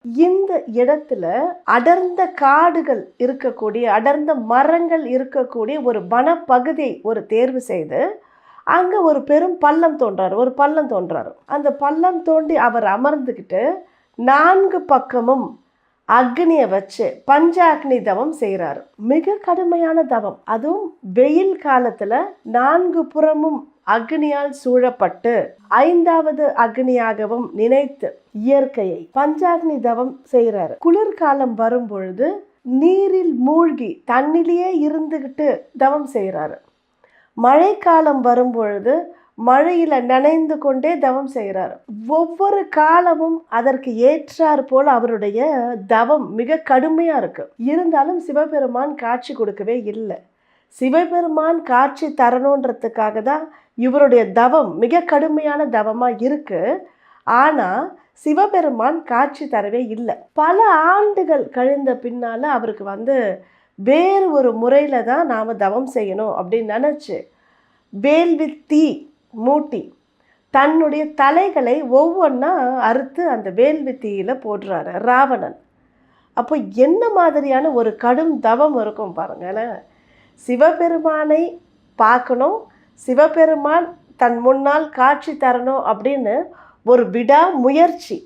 இந்த இடத்துல அடர்ந்த காடுகள் இருக்கக்கூடிய, அடர்ந்த மரங்கள் இருக்கக்கூடிய ஒரு வனப்பகுதியை ஒரு தேர்வு செய்து, அங்க ஒரு பெரும் பள்ளம் தோன்றாரு. ஒரு பள்ளம் தோன்றாரு. அந்த பள்ளம் தோண்டி அவர் அமர்ந்துகிட்டு 4 பக்கமும் அக்னியை வச்சு பஞ்சாக்னி தவம் செய்கிறாரு. மிக கடுமையான தவம். அதுவும் வெயில் காலத்துல 4 புறமும் அக்னியால் சூழப்பட்டு 5வது அக்னியாகவும் நினைத்து இயற்கையை பஞ்சாக்னி தவம் செய்கிறாரு. குளிர்காலம் வரும் பொழுது நீரில் மூழ்கி தண்ணிலேயே இருந்துகிட்டு தவம் செய்கிறாரு. மழைக்காலம் வரும் பொழுது மழையில நனைந்து கொண்டே தவம் செய்கிறார். ஒவ்வொரு காலமும் அதற்கு ஏற்றார் போல அவருடைய தவம் மிக கடுமையா இருக்கு. இருந்தாலும் சிவபெருமான் காட்சி கொடுக்கவே இல்லை. சிவபெருமான் காட்சி தரணுன்றதுக்காக தான் இவருடைய தவம் மிக கடுமையான தவமா இருக்கு. ஆனா சிவபெருமான் காட்சி தரவே இல்லை. பல ஆண்டுகள் கழிந்த பின்னால அவருக்கு வேறு ஒரு முறையில தான் நாம தவம் செய்யணும் அப்படின்னு நினைச்சு வேள்வி மூட்டி தன்னுடைய தலைகளை ஒவ்வொன்றா அறுத்து அந்த வேள்வி தீயில போடுறாரு ராவணன். அப்போ என்ன மாதிரியான ஒரு கடும் தவம் இருக்கும் பாருங்களேன். சிவபெருமானை பார்க்கணும், சிவபெருமான் தன் முன்னால் காட்சி தரணும் அப்படின்னு ஒரு விடா முயற்சி.